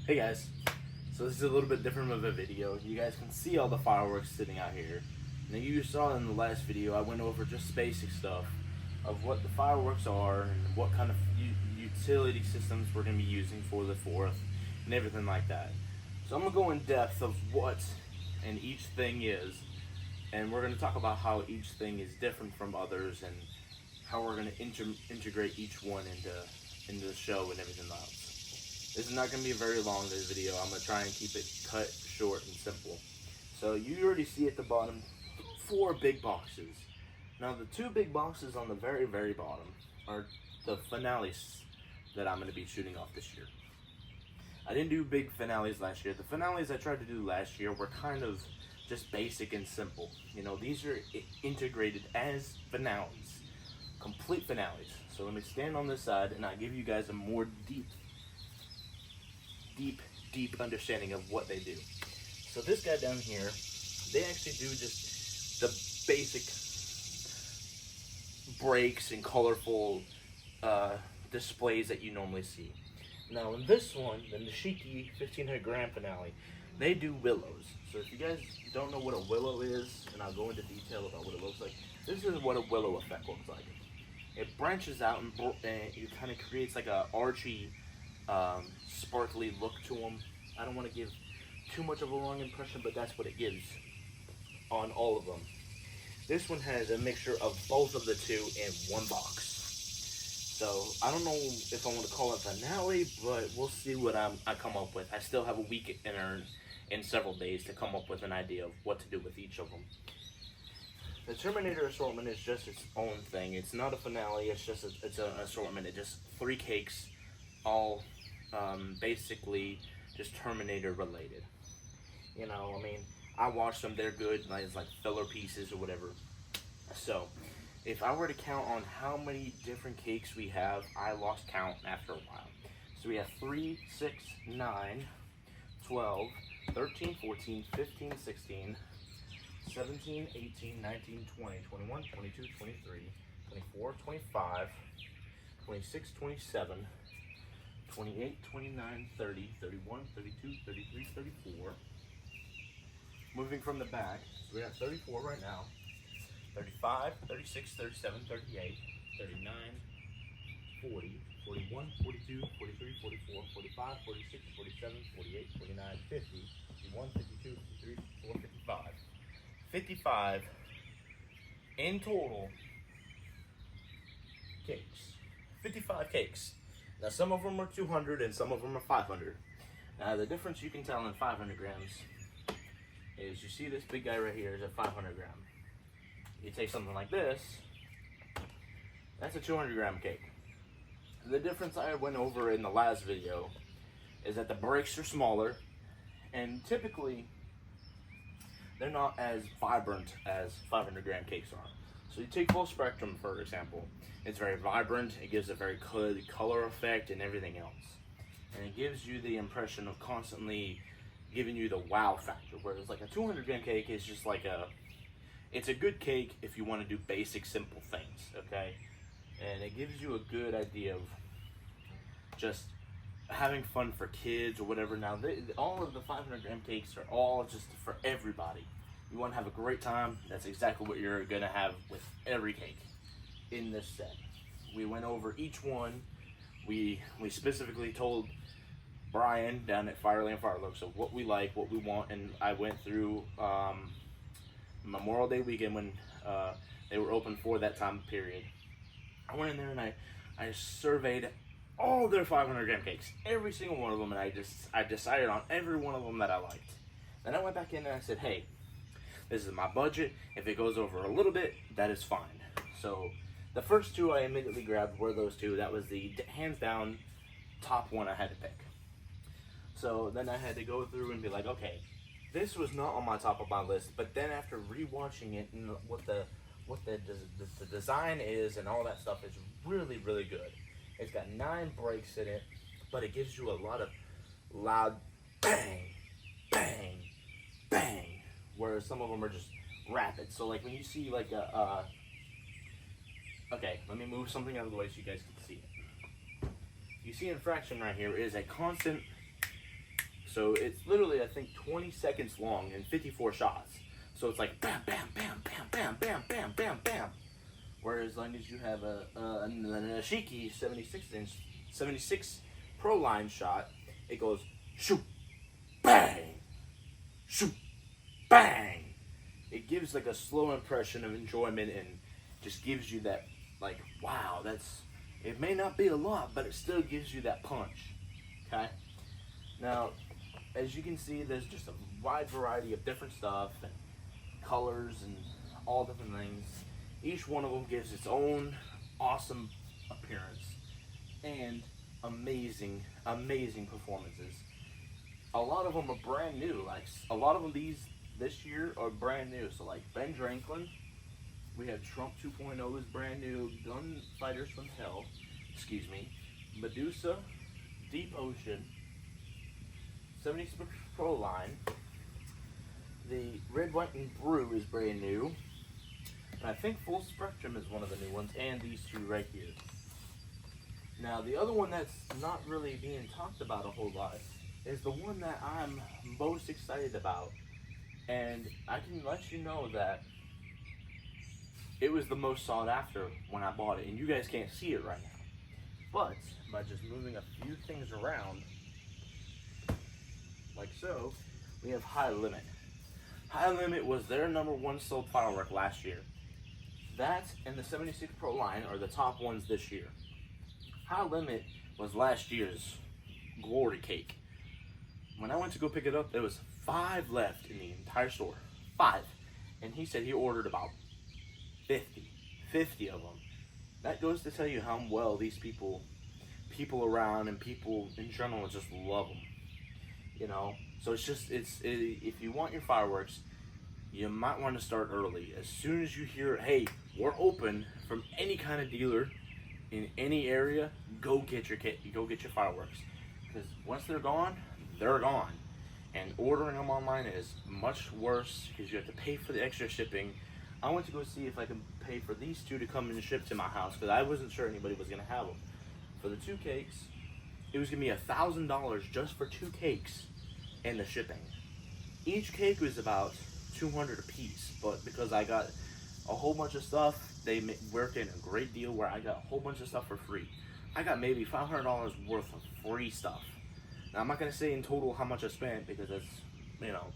Hey guys, so this is a little bit different of a video. You guys can see all the fireworks sitting out here. Now you saw in the last video I went over just basic stuff of what the fireworks are and what kind of utility systems we're going to be using for the 4th and everything like that. So I'm going to go in depth of what and each thing is, and we're going to talk about how each thing is different from others and how we're going to integrate each one into the show and everything else. This is not going to be a very long video. I'm going to try and keep it cut short and simple. So you already see at the bottom 4 big boxes. Now the 2 big boxes on the very bottom are the finales that I'm going to be shooting off this year. I didn't do big finales last year. The finales I tried to do last year were kind of just basic and simple. You know, these are integrated as finales, complete finales. So let me stand on this side and I'll give you guys a more deep understanding of what they do. So this guy down here, they actually do just the basic breaks and colorful displays that you normally see. Now in this one, the Nishiki 1500 gram finale, they do willows. So if you guys don't know what a willow is, and I'll go into detail about what it looks like, this is what a willow effect looks like. It branches out and it kind of creates like a archy, sparkly look to them. I don't want to give too much of a wrong impression, but that's what it gives on all of them. This one has a mixture of both of the 2 in one box. So I don't know if I want to call it finale, but we'll see what I come up with. I still have a week in several days to come up with an idea of what to do with each of them. The Terminator assortment is just its own thing. It's not a finale. It's just it's an assortment. It's just 3 cakes, all basically just Terminator related. You know, I mean, I watched them. They're good. It's like filler pieces or whatever. So if I were to count on how many different cakes we have, I lost count after a while. So we have 3, 6, 9, 12, 13, 14, 15, 16, 17, 18, 19, 20, 21, 22, 23, 24, 25, 26, 27, 28, 29, 30, 31, 32, 33, 34. Moving from the back, so we have 34 right now. 35, 36, 37, 38, 39, 40, 41, 42, 43, 44, 45, 46, 47, 48, 49, 50, 51, 52, 53, 54, 55. 55 in total cakes. 55 cakes. Now some of them are 200 and some of them are 500. Now the difference you can tell in 500 grams is you see this big guy right here is a 500 gram. You take something like this, that's a 200 gram cake. The difference I went over in the last video is that the breaks are smaller and typically they're not as vibrant as 500 gram cakes are. So you take Full Spectrum for example, it's very vibrant, it gives a very good color effect and everything else. And it gives you the impression of constantly giving you the wow factor, whereas like a 200 gram cake is just like it's a good cake if you want to do basic simple things, okay? And it gives you a good idea of just having fun for kids or whatever. Now all of the 500 gram cakes are all just for everybody. You want to have a great time, that's exactly what you're gonna have with every cake in this set. We went over each one. We specifically told Brian down at Fireland Fireworks of what we like, what we want, and I went through Memorial Day weekend when they were open for that time period. I went in there and I surveyed all their 500 gram cakes, every single one of them, and I decided on every one of them that I liked. Then I went back in and I said, hey, this is my budget. If it goes over a little bit, that is fine. So the first 2 I immediately grabbed were those 2. That was the hands down top one I had to pick. So then I had to go through and be like, okay, this was not on my top of my list, but then after rewatching it and what the design is and all that stuff is really good. It's got 9 breaks in it, but it gives you a lot of loud bang, bang, bang, whereas some of them are just rapid. So like when you see like okay, let me move something out of the way so you guys can see it. You see infraction right here is a constant So it's literally, I think, 20 seconds long and 54 shots. So it's like bam, bam, bam, bam, bam, bam, bam, bam, bam. Whereas as long as you have a Nishiki 76 Pro line shot, it goes shoot, bang, shoot, bang. It gives like a slow impression of enjoyment and just gives you that like, wow, it may not be a lot, but it still gives you that punch. Okay. Now, as you can see, there's just a wide variety of different stuff and colors and all different things. Each one of them gives its own awesome appearance and amazing performances. A lot of them are brand new. Like a lot of them this year are brand new. So like Ben Dranklin, we have Trump 2.0 is brand new. Gunfighters from Hell, Medusa, Deep Ocean, 76 Pro line. The Red, White, and Brew is brand new. And I think Full Spectrum is one of the new ones, and these two right here. Now, the other one that's not really being talked about a whole lot is the one that I'm most excited about. And I can let you know that it was the most sought after when I bought it. And you guys can't see it right now. But by just moving a few things around, like so, we have High Limit. High Limit was their #1 sold firework last year. That and the 76 Pro line are the top ones this year. High Limit was last year's glory cake. When I went to go pick it up, there was 5 left in the entire store. 5. And he said he ordered about 50 of them. That goes to tell you how well these people around and people in general just love them. You know, so if you want your fireworks, you might want to start early. As soon as you hear, hey, we're open from any kind of dealer in any area, go get your fireworks. Because once they're gone, they're gone. And ordering them online is much worse because you have to pay for the extra shipping. I went to go see if I could pay for these two to come and ship to my house because I wasn't sure anybody was going to have them. For the 2 cakes, it was going to be $1,000 just for 2 cakes and the shipping. Each cake was about $200 a piece, but because I got a whole bunch of stuff, they worked in a great deal where I got a whole bunch of stuff for free. I got maybe $500 worth of free stuff. Now I'm not gonna say in total how much I spent because that's, you know,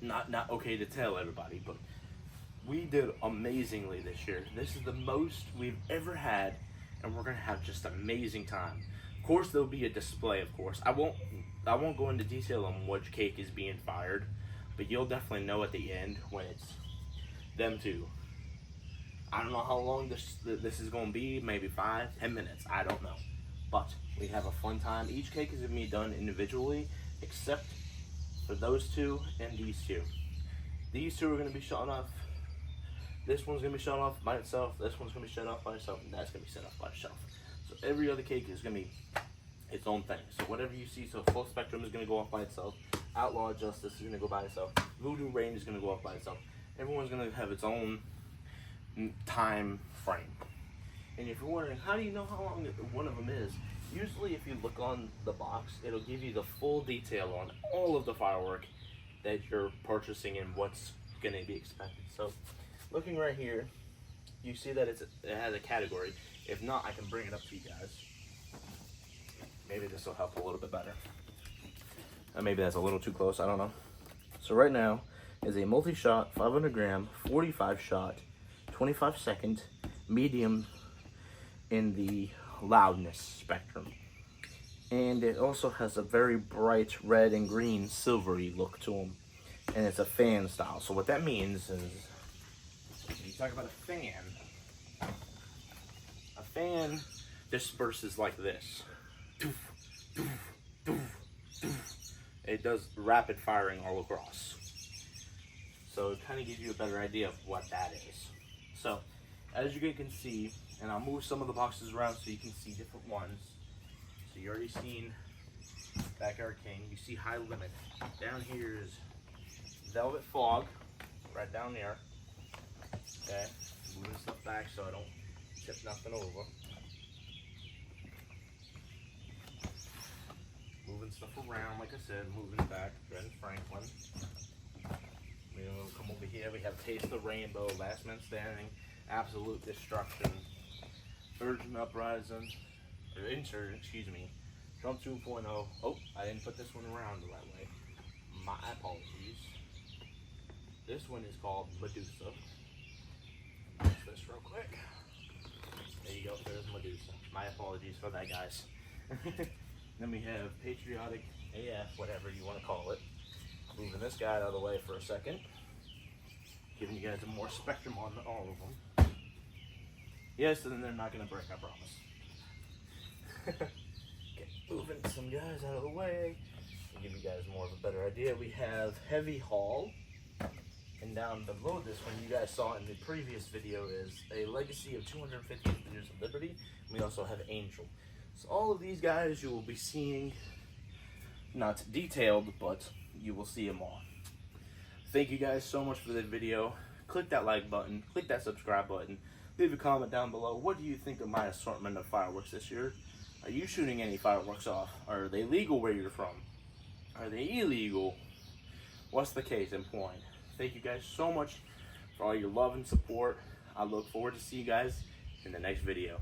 not okay to tell everybody, but we did amazingly this year. This is the most we've ever had, and we're gonna have just amazing time. Of course, there'll be a display. Of course, I won't go into detail on which cake is being fired, but you'll definitely know at the end when it's them two. I don't know how long this is going to be, maybe 5-10 minutes, I don't know. But we have a fun time. Each cake is going to be done individually, except for those two and these two. These two are going to be shot off. This one's going to be shot off by itself, this one's going to be shut off by itself, and that's going to be set off by itself. So every other cake is going to be its own thing. So whatever you see, so Full Spectrum is going to go off by itself, Outlaw Justice is going to go by itself, Voodoo Rain is going to go off by itself. Everyone's going to have its own time frame. And if you're wondering, how do you know how long one of them is? Usually if you look on the box, it'll give you the full detail on all of the firework that you're purchasing and what's going to be expected. So looking right here, you see that it has a category. If not, I can bring it up to you guys. Maybe this will help a little bit better. Maybe that's a little too close, I don't know. So right now is a multi-shot, 500 gram, 45 shot, 25 second, medium in the loudness spectrum. And it also has a very bright red and green silvery look to them. And it's a fan style. So what that means is, when you talk about a fan disperses like this. It does rapid firing all across. So it kind of gives you a better idea of what that is. So as you can see, and I'll move some of the boxes around so you can see different ones. So you already seen Backyard King. You see High Limit. Down here is Velvet Fog, right down there. Okay, moving stuff back so I don't tip nothing over. Moving stuff around, like I said, moving back, Ben Franklin. We'll come over here. We have Taste the Rainbow, Last Man Standing, Absolute Destruction, Virgin Uprising, or Insurgent, excuse me, Trump 2.0. Oh, I didn't put this one around the right way. My apologies. This one is called Medusa. Fix this real quick. There you go, there's Medusa. My apologies for that, guys. Then we have Patriotic AF, whatever you want to call it. Moving this guy out of the way for a second. Giving you guys a more spectrum on all of them. Yes, and then they're not going to break, I promise. Okay, moving some guys out of the way. To give you guys more of a better idea, we have Heavy Haul. And down below this one, you guys saw in the previous video, is a Legacy of 250 Years of Liberty. And we also have Angel. So all of these guys you will be seeing, not detailed, but you will see them all. Thank you guys so much for the video. Click that like button, click that subscribe button, leave a comment down below. What do you think of my assortment of fireworks this year? Are you shooting any fireworks off? Are they legal where you're from? Are they illegal? What's the case in point? Thank you guys so much for all your love and support. I look forward to see you guys in the next video.